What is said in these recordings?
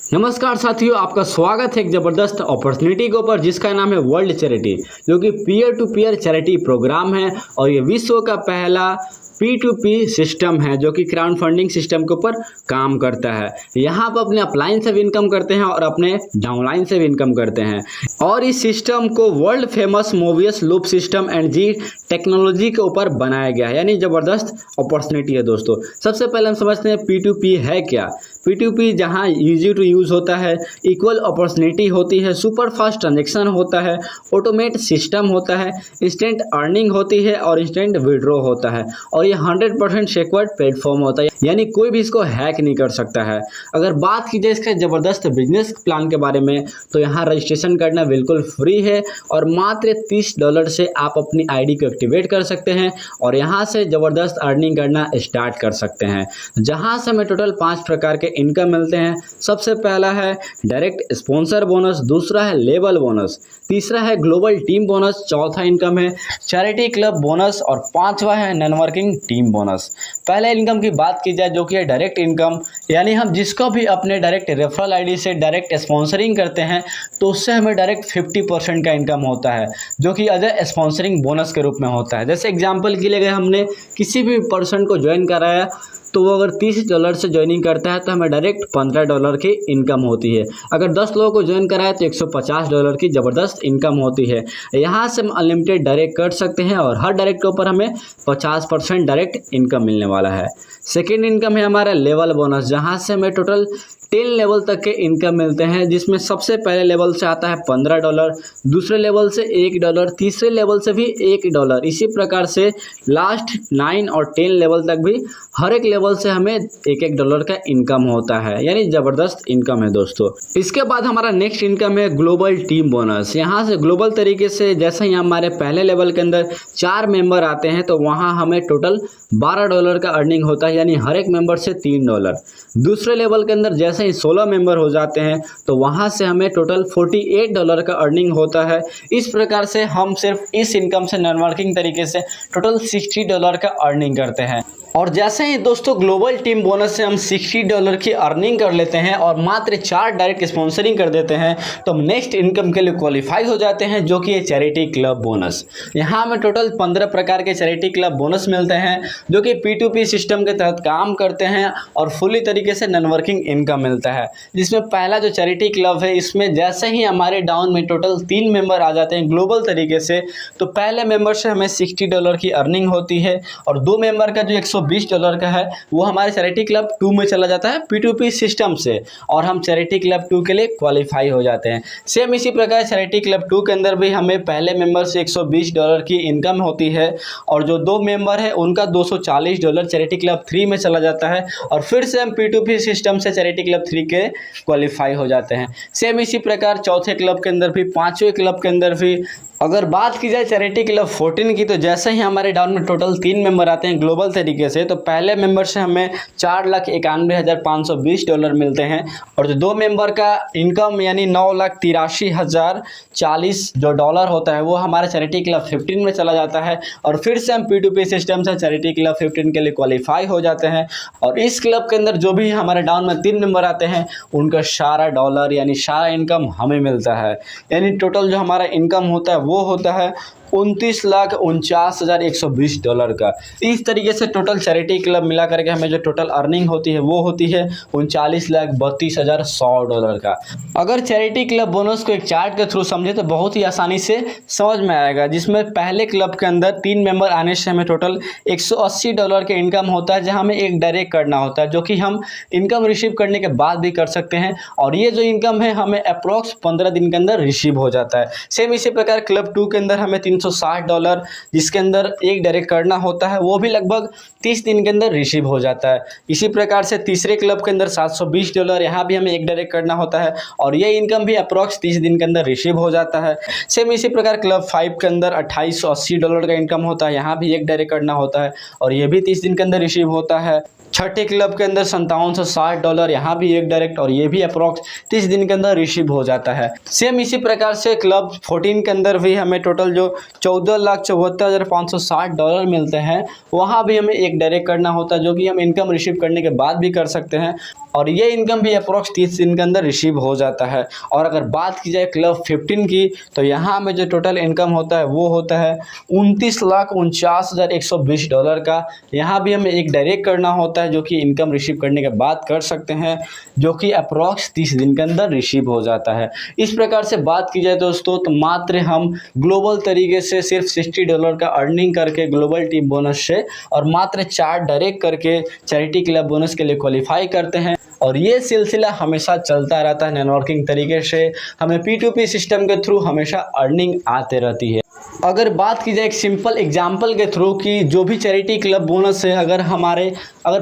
नमस्कार साथियों, आपका स्वागत है एक ज़बरदस्त अपॉर्चुनिटी के ऊपर जिसका नाम है वर्ल्ड चैरिटी, जो कि peer to peer charity programme है और ये विश्व का पहला P2P सिस्टम है जो कि क्राउड फंडिंग सिस्टम के ऊपर काम करता है। यहाँ पर अपने अपलाइन से भी इनकम करते हैं और अपने डाउनलाइन से भी इनकम करते हैं और इस सिस्टम को world famous Mobius loop system and G technology के ऊपर बनाया गया है, यानी ज़बरदस्त अपॉर्चुनिटी है दोस्तों। सबसे पहले हम समझते हैं P2P है क्या। P2P जहाँ ईजी टू यूज़ होता है, इक्वल अपॉर्चुनिटी होती है, सुपर फास्ट ट्रांजेक्शन होता है, ऑटोमेट सिस्टम होता है, इंस्टेंट अर्निंग होती है और इंस्टेंट विड्रॉ होता है और ये 100% सिक्योर्ड प्लेटफॉर्म होता है, यानी कोई भी इसको हैक नहीं कर सकता है। अगर बात की जाए इसका ज़बरदस्त बिजनेस प्लान के बारे में, तो यहाँ रजिस्ट्रेशन करना बिल्कुल फ्री है और मात्र $30 से आप अपनी आईडी को एक्टिवेट कर सकते हैं और यहाँ से ज़बरदस्त अर्निंग करना स्टार्ट कर सकते हैं, जहाँ से हमें टोटल 5 प्रकार के इनकम मिलते हैं। सबसे पहला है डायरेक्ट स्पॉन्सर बोनस, दूसरा है लेबल बोनस, तीसरा है ग्लोबल टीम बोनस, चौथा इनकम है चैरिटी क्लब बोनस और पांचवा है नेटवर्किंग टीम बोनस। पहले इनकम की बात की जाए जो कि है डायरेक्ट इनकम, यानी हम जिसको भी अपने डायरेक्ट रेफरल आईडी से डायरेक्ट स्पॉन्सरिंग करते हैं तो उससे हमें डायरेक्ट 50% का इनकम होता है, जो कि एज ए स्पॉन्सरिंग बोनस के रूप में होता है। जैसे एग्जाम्पल के लिए अगर हमने किसी भी पर्सन को ज्वाइन कराया तो वो अगर $30 से ज्वाइनिंग करता है तो हमें डायरेक्ट $15 की इनकम होती है। अगर 10 लोगों को ज्वाइन कराया तो $150 की ज़बरदस्त इनकम होती है। यहाँ से हम अनलिमिटेड डायरेक्ट कर सकते हैं और हर डायरेक्ट के ऊपर हमें 50% डायरेक्ट इनकम मिलने वाला है। सेकेंड इनकम है हमारा लेवल बोनस, जहाँ से हमें टोटल 10 लेवल तक के इनकम मिलते हैं, जिसमें सबसे पहले लेवल से आता है $15, दूसरे लेवल से $1, तीसरे लेवल से भी $1, इसी प्रकार से लास्ट 9 और 10 लेवल तक भी हर एक लेवल से हमें $1 का इनकम होता है, यानी ज़बरदस्त इनकम है दोस्तों। इसके बाद हमारा नेक्स्ट इनकम है ग्लोबल टीम बोनस। यहाँ से ग्लोबल तरीके से जैसे ही हमारे पहले लेवल के अंदर 4 मेंबर आते हैं तो वहाँ हमें टोटल $12 का अर्निंग होता है, यानी हर एक मेंबर से $3। दूसरे लेवल के अंदर जैसे ही 16 मेंबर हो जाते हैं तो वहाँ से हमें टोटल $48 का अर्निंग होता है। इस प्रकार से हम सिर्फ इस इनकम से नेटवर्किंग तरीके से टोटल $60 का अर्निंग करते हैं। और जैसे ही दोस्तों ग्लोबल टीम बोनस से हम $60 की अर्निंग कर लेते हैं और मात्र 4 डायरेक्ट स्पॉन्सरिंग कर देते हैं तो हम नेक्स्ट इनकम के लिए क्वालिफाई हो जाते हैं, जो कि है चैरिटी क्लब बोनस। यहाँ हमें टोटल 15 प्रकार के चैरिटी क्लब बोनस मिलते हैं जो कि P2P सिस्टम के तहत काम करते हैं और फुली तरीके से नेटवर्किंग इनकम मिलता है। जिसमें पहला जो चैरिटी क्लब है, इसमें जैसे ही हमारे डाउन में टोटल 3 मेंबर आ जाते हैं ग्लोबल तरीके से, तो पहले मेंबर से हमें $60 की अर्निंग होती है और 2 मेंबर का जो $120 का है वो हमारे चैरिटी क्लब 2 में चला जाता है P2P सिस्टम से और हम चैरिटी क्लब 2 के लिए क्वालिफाई हो जाते हैं। सेम इसी प्रकार चैरिटी क्लब 2 के अंदर भी हमें पहले मेंबर से $120 की इनकम होती है और जो 2 मेंबर है उनका $240 चैरिटी क्लब 3 में चला जाता है और फिर से हम P2P सिस्टम से चैरिटी क्लब 3 के क्वालिफाई हो जाते हैं। सेम इसी प्रकार चौथे क्लब के अंदर भी, पांचवें क्लब के अंदर भी। अगर बात की जाए चैरिटी क्लब 14 की, तो जैसे ही हमारे डाउन में टोटल 3 मेंबर आते हैं ग्लोबल तरीके से, तो पहले मेंबर से हमें $4,91,520 मिलते हैं और जो 2 मेंबर का इनकम यानी $9,83,040 जो डॉलर होता है वो हमारे चैरिटी क्लब 15 में चला जाता है और फिर से हम P2P सिस्टम से चैरिटी क्लब 15 के लिए क्वालिफाई हो जाते हैं। और इस क्लब के अंदर जो भी हमारे डाउन में 3 मेंबर आते हैं उनका सारा डॉलर यानी सारा इनकम हमें मिलता है, यानी टोटल जो हमारा इनकम होता है वो होता है $29,49,120 का। इस तरीके से टोटल चैरिटी क्लब मिला करके हमें जो टोटल अर्निंग होती है वो होती है $39,32,100 का। अगर चैरिटी क्लब बोनस को एक चार्ट के थ्रू समझे तो बहुत ही आसानी से समझ में आएगा, जिसमें पहले क्लब के अंदर 3 मेंबर आने से हमें टोटल $180 के इनकम होता है, जहाँ हमें एक डायरेक्ट करना होता है, जो कि हम इनकम रिसीव करने के बाद भी कर सकते हैं और ये जो इनकम है हमें अप्रॉक्स 15 दिन के अंदर रिसीव हो जाता है। सेम इसी प्रकार क्लब 2 के अंदर हमें $360 जिसके अंदर एक डायरेक्ट करना होता है, वो भी लगभग 30 दिन के अंदर रिसीव हो जाता है। इसी प्रकार से तीसरे क्लब के अंदर $720, यहाँ भी हमें एक डायरेक्ट करना होता है और ये इनकम भी अप्रॉक्स 30 दिन के अंदर रिसीव हो जाता है। सेम इसी प्रकार क्लब 5 के अंदर $2880 का इनकम होता है, यहाँ भी एक डायरेक्ट करना होता है और ये भी 30 दिन के अंदर रिसीव होता है। छठे क्लब के अंदर $5760, यहाँ भी एक डायरेक्ट और ये भी अप्रॉक्स 30 दिन के अंदर रिसीव हो जाता है। सेम इसी प्रकार से क्लब 14 के अंदर भी हमें टोटल जो $14,74,560 मिलते हैं, वहाँ भी हमें एक डायरेक्ट करना होता है, जो कि हम इनकम रिसीव करने के बाद भी कर सकते हैं और ये इनकम भी अप्रोक्स 30 दिन के अंदर रिसीव हो जाता है। और अगर बात की जाए क्लब 15 की, तो यहाँ में जो टोटल इनकम होता है वो होता है $29,49,120 का। यहाँ भी हमें एक डायरेक्ट करना होता है जो कि इनकम रिसीव करने के बाद कर सकते हैं, जो कि अप्रोक्स 30 दिन के अंदर रिसीव हो जाता है। इस प्रकार से बात की जाए दोस्तों, तो मात्र हम ग्लोबल तरीके से सिर्फ $60 का अर्निंग करके ग्लोबल टीम बोनस से और मात्र 4 डायरेक्ट करके चैरिटी क्लब बोनस के लिए क्वालिफाई करते हैं। और ये सिलसिला हमेशा चलता रहता है नेटवर्किंग तरीके से, हमें P2P सिस्टम के थ्रू हमेशा अर्निंग आते रहती है। अगर बात की जाए एक सिंपल एग्जाम्पल के थ्रू कि जो भी चैरिटी क्लब बोनस है अगर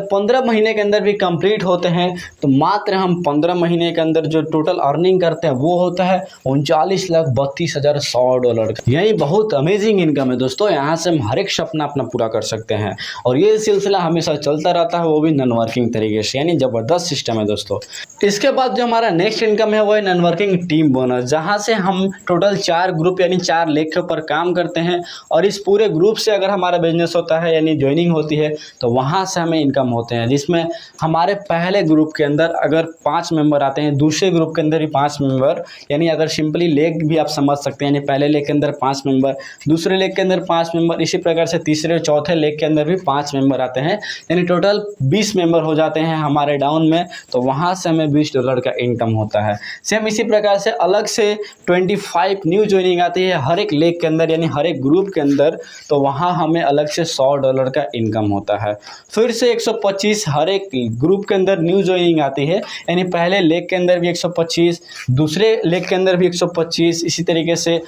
15 महीने के अंदर भी कंप्लीट होते हैं, तो मात्र हम 15 महीने के अंदर जो टोटल अर्निंग करते हैं वो होता है $39,32,100 का। यही बहुत अमेजिंग इनकम है दोस्तों, यहाँ से हम हर एक सपना अपना पूरा कर सकते हैं। और ये सिलसिला हमेशा चलता रहता है, वो भी नॉन वर्किंग तरीके से, यानी ज़बरदस्त सिस्टम है दोस्तों। इसके बाद जो हमारा नेक्स्ट इनकम है वो है नॉन वर्किंग टीम बोनस, जहाँ से हम टोटल 4 ग्रुप यानी 4 लेग के ऊपर काम करते हैं। और इस पूरे ग्रुप से अगर हमारा बिजनेस होता है यानी ज्वाइनिंग होती है, तो वहाँ से हमें इनकम होते हैं, जिसमें हमारे पहले ग्रुप के अंदर अगर 5 मेंबर आते हैं, दूसरे ग्रुप के अंदर भी 5 मेंबर, यानी अगर सिंपली लेग भी आप समझ सकते हैं, यानी पहले लेग के अंदर 5 मेंबर, दूसरे लेग के अंदर 5 मेंबर, इसी प्रकार से तीसरे और चौथे लेग के अंदर भी 5 मेंबर आते हैं, यानी टोटल 20 मेंबर हो जाते हैं हमारे डाउन में। तो वहाँ से हमें $20 का इनकम होता है। सेम इसी प्रकार से अलग से 25 न्यू ज्वाइनिंग आती है हर एक लेग के अंदर, यानी हर एक ग्रुप के अंदर, तो वहाँ हमें अलग से $100 का इनकम होता है। फिर से 125 हर एक ग्रुप के अंदर न्यू ज्वाइनिंग आती है, यानी पहले लेग के अंदर भी 125, दूसरे लेग के अंदर भी 125, इसी तरीके से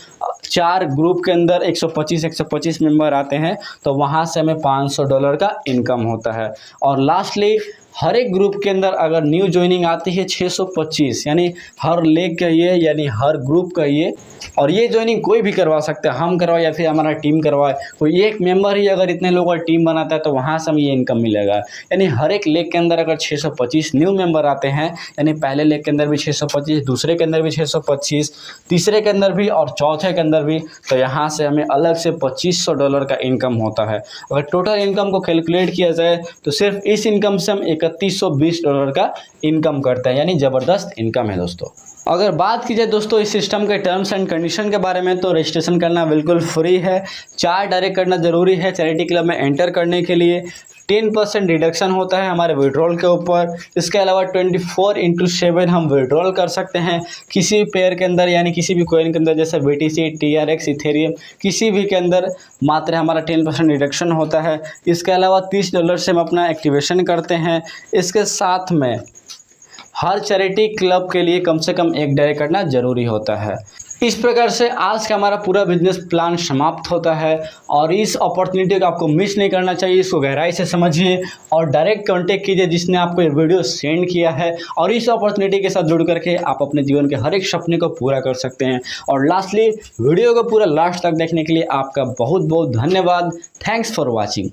4 ग्रुप के अंदर 125 मेंबर आते हैं, तो वहाँ से हमें $500 का इनकम होता है। और लास्टली हर एक ग्रुप के अंदर अगर न्यू ज्वाइनिंग आती है 625, यानी हर लेग का ये, यानी हर ग्रुप का ये। और ये ज्वाइनिंग कोई भी करवा सकता है, हम करवाए या फिर हमारा टीम करवाए, कोई एक मेंबर ही अगर इतने लोगों का टीम बनाता है तो वहाँ से हमें ये इनकम मिलेगा। यानी हर एक लेग के अंदर अगर 625 न्यू मेंबर आते हैं, यानी पहले लेग के अंदर भी 625, दूसरे के अंदर भी 625, तीसरे के अंदर भी और चौथे के अंदर भी, तो यहाँ से हमें अलग से $2500 का इनकम होता है। अगर टोटल इनकम को कैलकुलेट किया जाए तो सिर्फ इस इनकम से हम $3120 का इनकम करते हैं, यानी ज़बरदस्त इनकम है दोस्तों। अगर बात की जाए दोस्तों इस सिस्टम के टर्म्स एंड कंडीशन के बारे में, तो रजिस्ट्रेशन करना बिल्कुल फ्री है, 4 डायरेक्ट करना ज़रूरी है। चैरिटी क्लब में एंटर करने के लिए 10% रिडक्शन होता है हमारे विड्रॉल के ऊपर। इसके अलावा 24/7 हम विड्रॉल कर सकते हैं किसी भी पेयर के अंदर, यानी किसी भी कॉइन के अंदर, जैसे BTC, TRX, इथेरियम, किसी भी के अंदर मात्र हमारा 10% रिडक्शन होता है। इसके अलावा $30 से हम अपना एक्टिवेशन करते हैं। इसके साथ में हर चैरिटी क्लब के लिए कम से कम 1 डायरेक्ट करना ज़रूरी होता है। इस प्रकार से आज का हमारा पूरा बिजनेस प्लान समाप्त होता है। और इस अपॉर्चुनिटी को आपको मिस नहीं करना चाहिए, इसको गहराई से समझिए और डायरेक्ट कांटेक्ट कीजिए जिसने आपको ये वीडियो सेंड किया है। और इस अपॉर्चुनिटी के साथ जुड़ करके आप अपने जीवन के हर एक सपने को पूरा कर सकते हैं। और लास्टली वीडियो को पूरा लास्ट तक देखने के लिए आपका बहुत बहुत धन्यवाद। Thanks for watching.